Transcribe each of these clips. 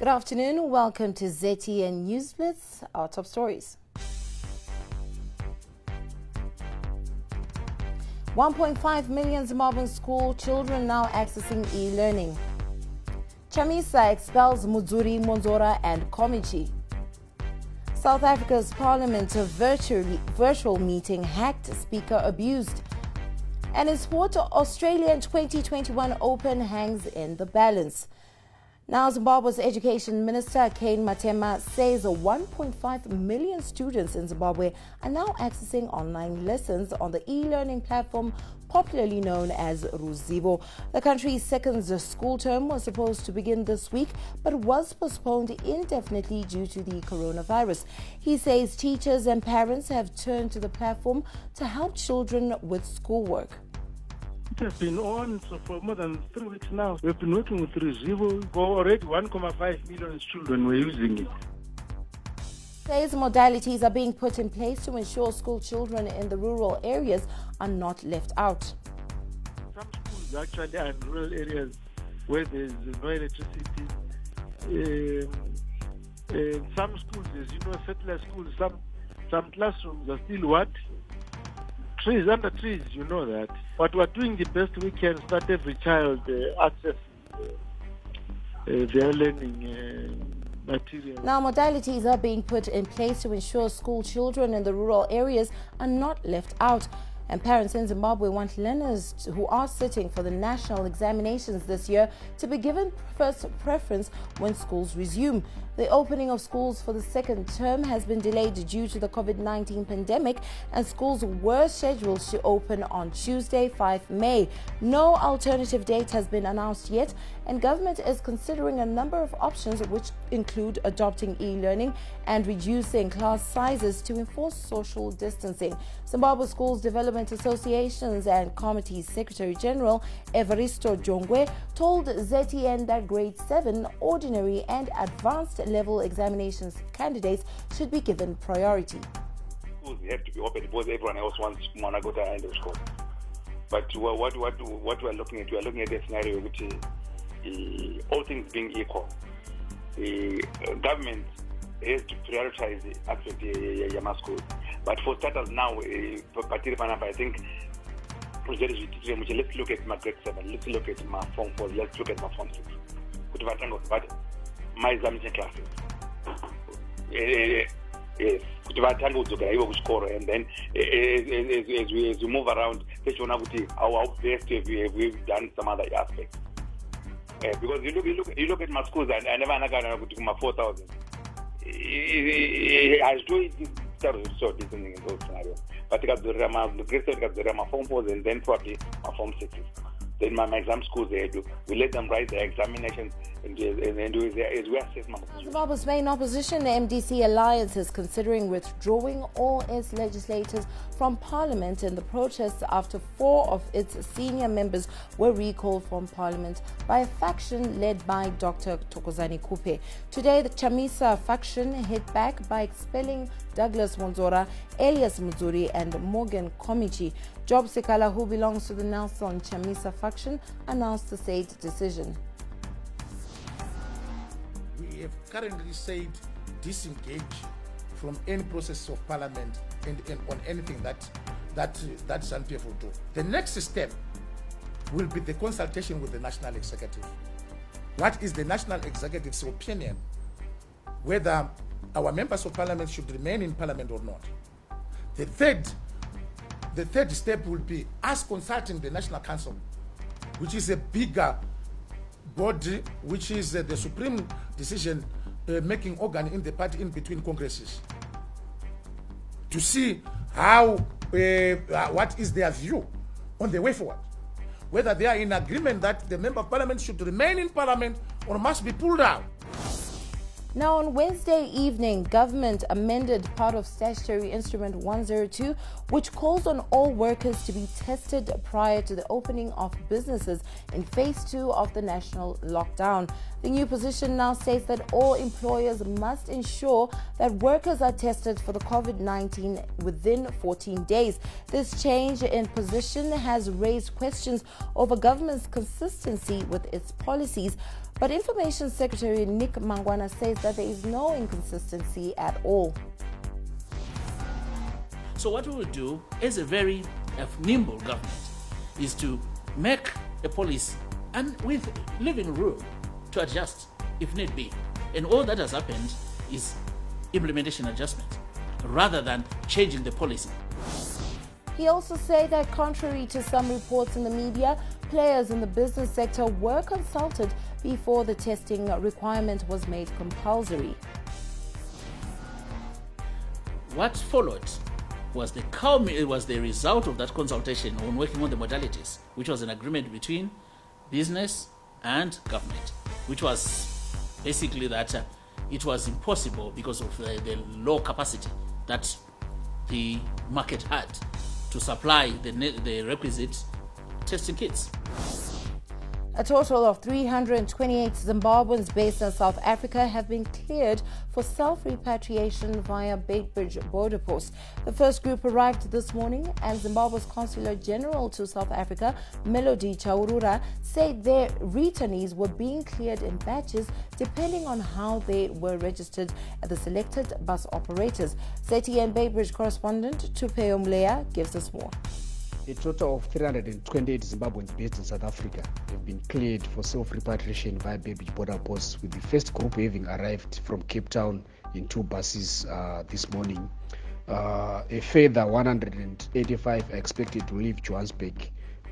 Good afternoon. Welcome to ZTN News Blitz. Our top stories. 1.5 million Zimbabwean school children now accessing e-learning. Chamisa expels Mudzuri, Mwonzora and Komichi. South Africa's parliament, a virtual meeting hacked, speaker abused. And in sport, Australian 2021 Open hangs in the balance. Now, Zimbabwe's Education Minister, Kane Matema, says 1.5 million students in Zimbabwe are now accessing online lessons on the e-learning platform popularly known as Ruzivo. The country's second school term was supposed to begin this week, but was postponed indefinitely due to the coronavirus. He says teachers and parents have turned to the platform to help children with schoolwork. It has been on for more than 3 weeks now. We've been working with Ruzivo. Already 1.5 million children were using it. Says modalities are being put in place to ensure school children in the rural areas are not left out. Some schools actually are in rural areas where there's no electricity. Some schools, as you know, settler schools, some classrooms are still what? Trees, under trees, you know that. But we're doing the best we can so that every child access their learning materials. Now, modalities are being put in place to ensure school children in the rural areas are not left out. And parents in Zimbabwe want learners who are sitting for the national examinations this year to be given first preference when schools resume. The opening of schools for the second term has been delayed due to the COVID-19 pandemic, and schools were scheduled to open on Tuesday, 5 May. No alternative date has been announced yet, and government is considering a number of options which include adopting e-learning and reducing class sizes to enforce social distancing. Zimbabwe Schools Development Associations and Committee's Secretary General Evaristo Jongwe told ZTN that grade 7 ordinary and advanced level examinations candidates should be given priority. Schools have to be open because everyone else wants to go to the end of school. But what we're looking at, a scenario which is all things being equal. The government has to prioritize the access to Yama schools. But for starters now, I think let's look at my grade 7, let's look at my form 4, let's look at my form 6. But my examination classes. Yes. And then as we move around, how best have we done some other aspects. Because you look at my schools, and I never got my 4,000. I do so listening in those scenarios. But I got the grade 7, got the form 4, and then probably my form 6. Then my exam schools, we let them write their examinations and do as we assess my. Zimbabwe's main opposition, the MDC Alliance, is considering withdrawing all its legislators from parliament in the protests after 4 of its senior members were recalled from parliament by a faction led by Dr. Thokozani Kupe. Today, the Chamisa faction hit back by expelling Douglas Mwonzora, Elias Mudzuri and Morgan Komichi. Job Sekala, who belongs to the Nelson Chamisa faction, announced the said decision. We have currently said disengage from any process of parliament and on anything that ZANU-PF will do. The next step will be the consultation with the National Executive. What is the National Executive's opinion whether our members of parliament should remain in parliament or not? The third step will be us consulting the National Council, which is a bigger body, which is the supreme decision making organ in the party in between congresses, to see how what is their view on the way forward, whether they are in agreement that the member of parliament should remain in parliament or must be pulled out. Now, on Wednesday evening, government amended part of Statutory Instrument 102, which calls on all workers to be tested prior to the opening of businesses in Phase 2 of the national lockdown. The new position now states that all employers must ensure that workers are tested for the COVID-19 within 14 days. This change in position has raised questions over government's consistency with its policies. But Information Secretary Nick Mangwana says that there is no inconsistency at all. So what we will do as a very nimble government is to make a policy and with living room to adjust if need be. And all that has happened is implementation adjustment rather than changing the policy. He also said that contrary to some reports in the media, players in the business sector were consulted before the testing requirement was made compulsory. What followed was the result of that consultation on working on the modalities, which was an agreement between business and government, which was basically that it was impossible because of the low capacity that the market had to supply the requisite testing kits. A total of 328 Zimbabweans based in South Africa have been cleared for self-repatriation via Beitbridge border post. The first group arrived this morning, and Zimbabwe's Consular General to South Africa, Melody Chaurura, said their returnees were being cleared in batches depending on how they were registered at the selected bus operators. ZTN Beitbridge correspondent Tupeo Mlea gives us more. A total of 328 Zimbabweans based in South Africa have been cleared for self-repatriation via Beitbridge border posts, with the first group having arrived from Cape Town in 2 buses this morning. A further 185 are expected to leave Johannesburg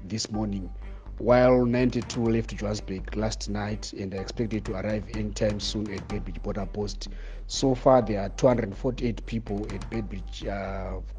this morning, while 92 left Johannesburg last night and are expected to arrive anytime soon at Beitbridge border post. So far, there are 248 people at Beitbridge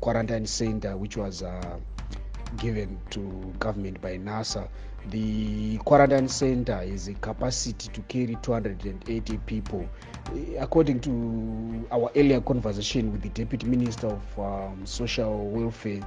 quarantine center, which was given to government by NASA. The quarantine center is a capacity to carry 280 people. According to our earlier conversation with the Deputy Minister of Social Welfare,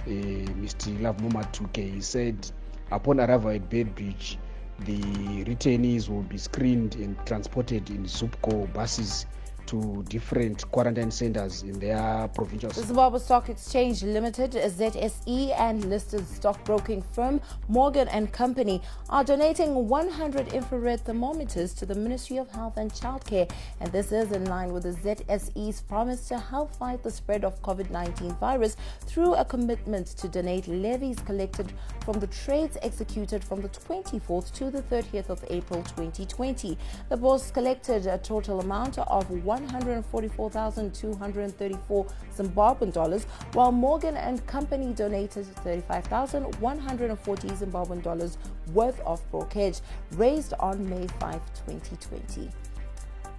Mr. Love Momatuke, he said upon arrival at Beitbridge, the returnees will be screened and transported in Zupco buses to different quarantine centers in their provincial. The Zimbabwe Stock Exchange Limited, ZSE, and listed stockbroking firm Morgan & Company are donating 100 infrared thermometers to the Ministry of Health and Childcare, and this is in line with the ZSE's promise to help fight the spread of COVID-19 virus through a commitment to donate levies collected from the trades executed from the 24th to the 30th of April 2020. The boss collected a total amount of 144,234 Zimbabwean dollars, while Morgan & Company donated 35,140 Zimbabwean dollars worth of brokerage raised on May 5, 2020.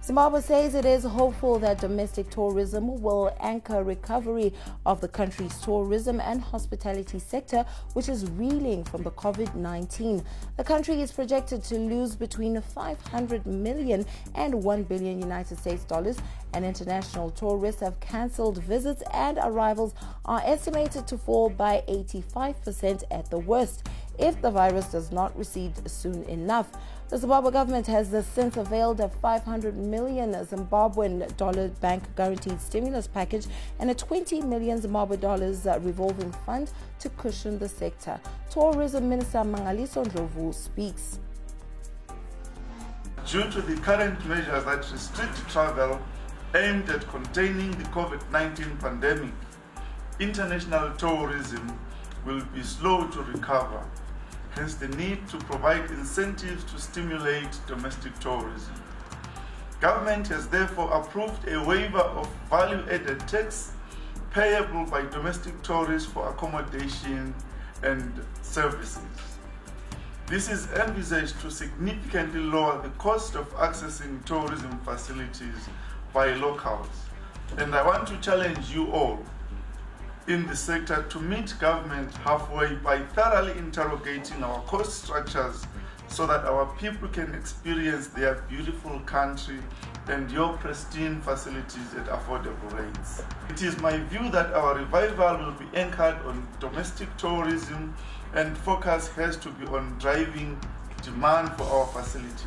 Zimbabwe says it is hopeful that domestic tourism will anchor recovery of the country's tourism and hospitality sector, which is reeling from the COVID-19. The country is projected to lose between 500 million and 1 billion United States dollars, and international tourists have cancelled visits and arrivals are estimated to fall by 85% at the worst if the virus does not recede soon enough. The Zimbabwe government has since availed a 500 million Zimbabwean dollar bank guaranteed stimulus package and a 20 million Zimbabwe dollars revolving fund to cushion the sector. Tourism Minister Mangaliso Ndlovu speaks. Due to the current measures that restrict travel aimed at containing the COVID-19 pandemic, international tourism will be slow to recover. Hence the need to provide incentives to stimulate domestic tourism. Government has therefore approved a waiver of value-added tax payable by domestic tourists for accommodation and services. This is envisaged to significantly lower the cost of accessing tourism facilities by locals. And I want to challenge you all in the sector to meet government halfway by thoroughly interrogating our cost structures so that our people can experience their beautiful country and your pristine facilities at affordable rates. It is my view that our revival will be anchored on domestic tourism, and focus has to be on driving demand for our facilities.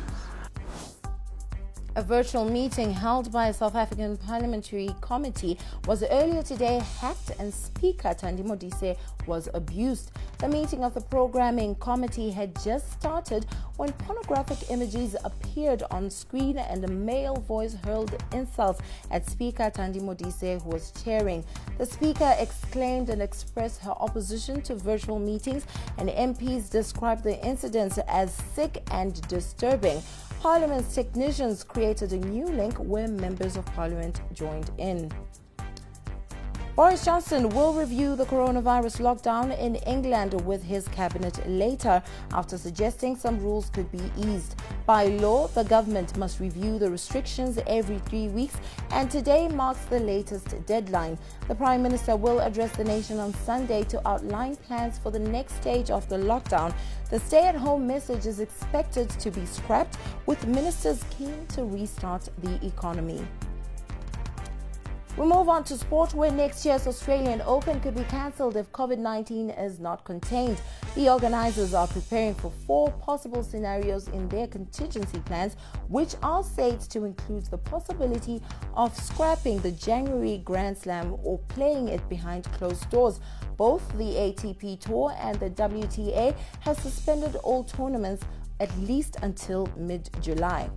A virtual meeting held by a South African Parliamentary Committee was earlier today hacked and Speaker Thandi Modise was abused. The meeting of the Programming Committee had just started when pornographic images appeared on screen and a male voice hurled insults at Speaker Thandi Modise, who was chairing. The Speaker exclaimed and expressed her opposition to virtual meetings, and MPs described the incidents as sick and disturbing. Parliament's technicians created a new link where members of Parliament joined in. Boris Johnson will review the coronavirus lockdown in England with his cabinet later, after suggesting some rules could be eased. By law, the government must review the restrictions every 3 weeks, and today marks the latest deadline. The Prime Minister will address the nation on Sunday to outline plans for the next stage of the lockdown. The stay-at-home message is expected to be scrapped, with ministers keen to restart the economy. We move on to sport, where next year's Australian Open could be cancelled if COVID-19 is not contained. The organisers are preparing for 4 possible scenarios in their contingency plans, which are said to include the possibility of scrapping the January Grand Slam or playing it behind closed doors. Both the ATP Tour and the WTA have suspended all tournaments at least until mid-July.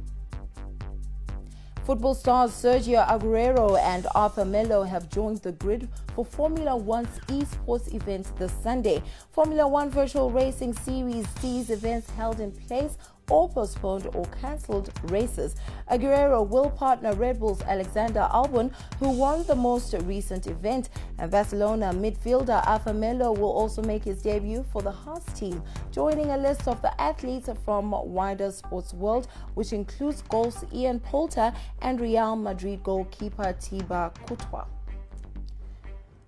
Football stars Sergio Aguero and Arthur Melo have joined the grid for Formula One's esports event this Sunday. Formula One Virtual Racing Series sees events held in place or postponed or cancelled races. Aguero will partner Red Bull's Alexander Albon, who won the most recent event, and Barcelona midfielder Arthur Melo will also make his debut for the Haas team, joining a list of the athletes from wider sports world, which includes golf's Ian Poulter and Real Madrid goalkeeper Thibaut Courtois.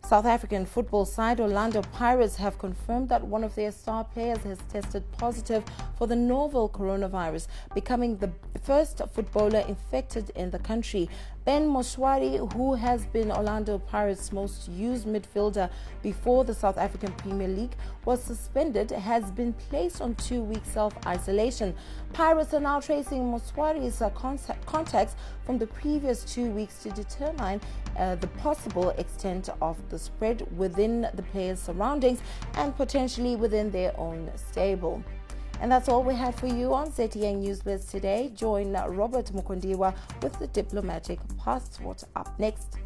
South African football side Orlando Pirates have confirmed that one of their star players has tested positive for the novel coronavirus, becoming the first footballer infected in the country. Ben Mwonzora, who has been Orlando Pirates' most used midfielder before the South African Premier League was suspended, has been placed on 2-week self-isolation. Pirates are now tracing Mwonzora's contacts from the previous 2 weeks to determine the possible extent of the spread within the players' surroundings and potentially within their own stable. And that's all we had for you on ZTN News Blitz today. Join Robert Mukondiwa with the Diplomatic Passport up next.